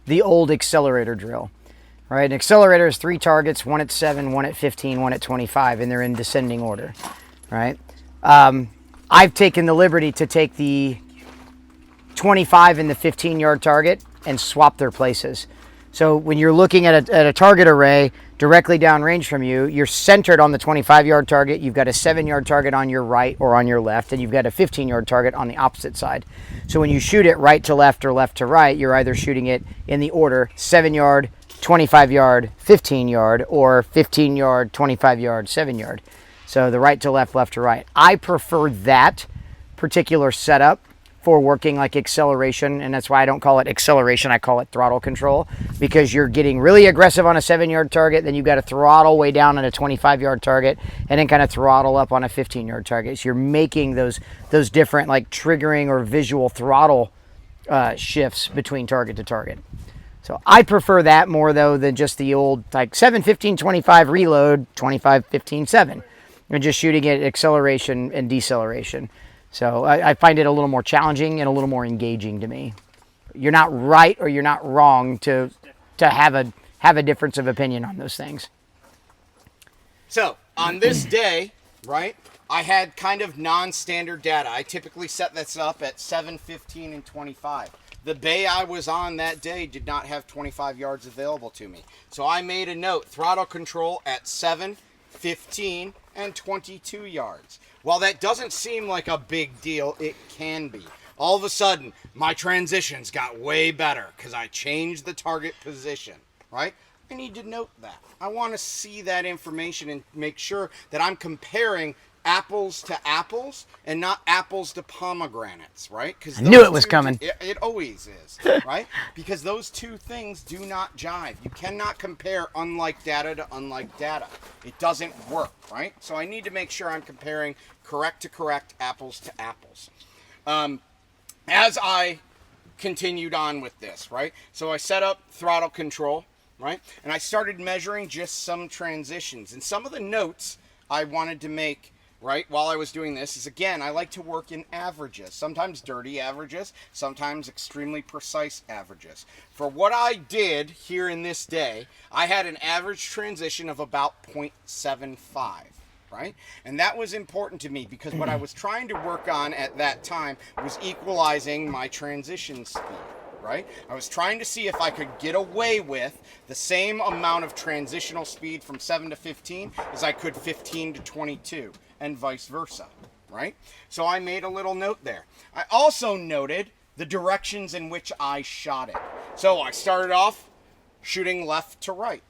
the old accelerator drill, right? An accelerator is 3 targets, one at 7, one at 15, one at 25, and they're in descending order, right? I've taken the liberty to take the 25 and the 15-yard target and swap their places. So when you're looking at a target array directly downrange from you, you're centered on the 25-yard target. You've got a 7-yard target on your right or on your left, and you've got a 15-yard target on the opposite side. So when you shoot it right to left or left to right, you're either shooting it in the order 7-yard, 25-yard, 15-yard, or 15-yard, 25-yard, 7-yard. So the right to left, left to right. I prefer that particular setup for working like acceleration, and that's why I don't call it acceleration, I call it throttle control, because you're getting really aggressive on a 7-yard target, then you've got to throttle way down on a 25-yard target, and then kind of throttle up on a 15-yard target. So you're making those different like triggering or visual throttle shifts between target to target. So I prefer that more though than just the old like 7, 15, 25 reload, 25, 15, 7. You're just shooting at acceleration and deceleration. So I find it a little more challenging and a little more engaging to me. You're not right or you're not wrong to have a difference of opinion on those things. So on this day, right, I had kind of non-standard data. I typically set this up at 7, 15, and 25. The bay I was on that day did not have 25 yards available to me. So I made a note, throttle control at 7, 15, and 22 yards. While that doesn't seem like a big deal, it can be. All of a sudden, my transitions got way better because I changed the target position, right? I need to note that. I want to see that information and make sure that I'm comparing apples to apples and not apples to pomegranates, right? I knew it was coming. It always is, right? Because those two things do not jive. You cannot compare unlike data to unlike data. It doesn't work, right? So I need to make sure I'm comparing correct to correct, apples to apples. As I continued on with this, right? So I set up throttle control, right? And I started measuring just some transitions. And some of the notes I wanted to make, right, while I was doing this is, again, I like to work in averages. Sometimes dirty averages, sometimes extremely precise averages. For what I did here in this day, I had an average transition of about 0.75. Right? And that was important to me because what I was trying to work on at that time was equalizing my transition speed, right? I was trying to see if I could get away with the same amount of transitional speed from 7 to 15 as I could 15 to 22 and vice versa, right? So I made a little note there. I also noted the directions in which I shot it. So I started off shooting left to right.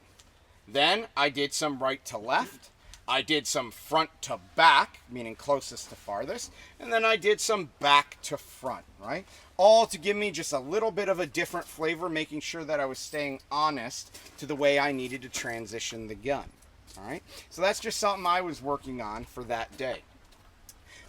Then I did some right to left. I did some front to back, meaning closest to farthest, and then I did some back to front, right? All to give me just a little bit of a different flavor, making sure that I was staying honest to the way I needed to transition the gun, all right? So that's just something I was working on for that day.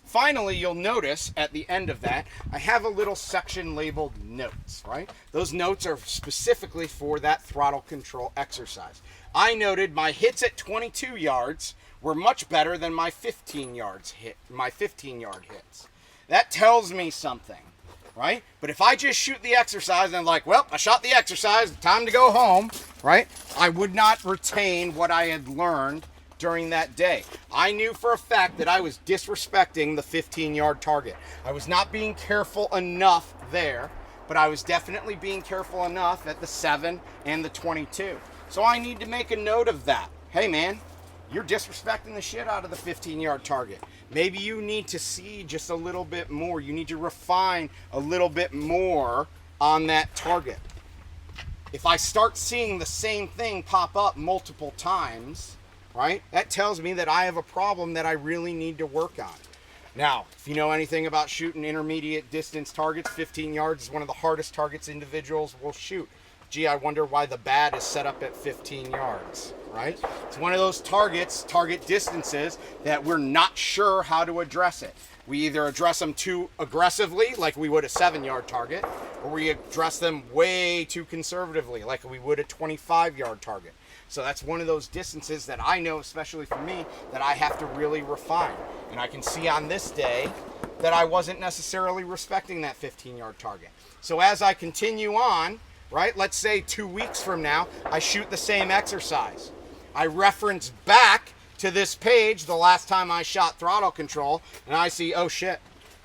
Finally, you'll notice at the end of that, I have a little section labeled notes, right? Those notes are specifically for that throttle control exercise. I noted my hits at 22 yards were much better than my 15-yard hits. That tells me something, right? But if I just shoot the exercise and I'm like, well, I shot the exercise, time to go home, right? I would not retain what I had learned during that day. I knew for a fact that I was disrespecting the 15-yard target. I was not being careful enough there, but I was definitely being careful enough at the 7 and the 22. So I need to make a note of that. Hey man, you're disrespecting the shit out of the 15-yard target. Maybe you need to see just a little bit more. You need to refine a little bit more on that target. If I start seeing the same thing pop up multiple times, right, that tells me that I have a problem that I really need to work on. Now, if you know anything about shooting intermediate distance targets, 15 yards is one of the hardest targets individuals will shoot. Gee, I wonder why the bat is set up at 15 yards, right? It's one of those target distances that we're not sure how to address it. We either address them too aggressively, like we would a 7-yard target, or we address them way too conservatively, like we would a 25-yard target. So that's one of those distances that I know, especially for me, that I have to really refine. And I can see on this day that I wasn't necessarily respecting that 15-yard target. So as I continue on, right? Let's say 2 weeks from now, I shoot the same exercise. I reference back to this page the last time I shot throttle control, and I see, oh shit,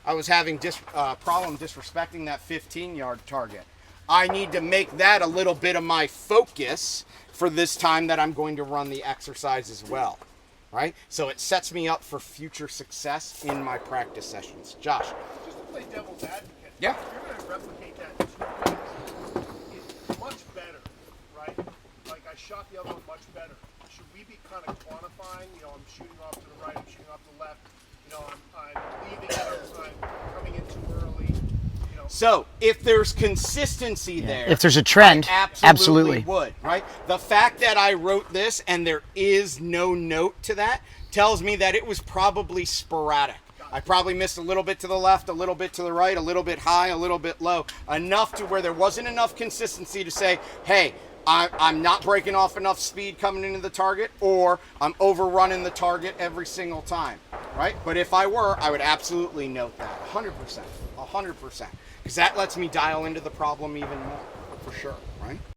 I was having problem disrespecting that 15-yard target. I need to make that a little bit of my focus for this time that I'm going to run the exercise as well, right? So it sets me up for future success in my practice sessions. Josh. Just to play devil's advocate, Yeah. if you're going to replicate that in 2 weeks, it's much better, right? Like I shot the other one much better. Should we be kind of quantifying, you know, I'm shooting off to the right, I'm shooting off to the left, you know, I'm leaving it, I'm coming in too early, you know. So if there's consistency there, If there's a trend, I absolutely would, right? The fact that I wrote this and there is no note to that tells me that it was probably sporadic. I probably missed a little bit to the left, a little bit to the right, a little bit high, a little bit low, enough to where there wasn't enough consistency to say, hey, I'm not breaking off enough speed coming into the target, or I'm overrunning the target every single time, right? But if I were, I would absolutely note that, 100%, 100%, because that lets me dial into the problem even more, for sure, right?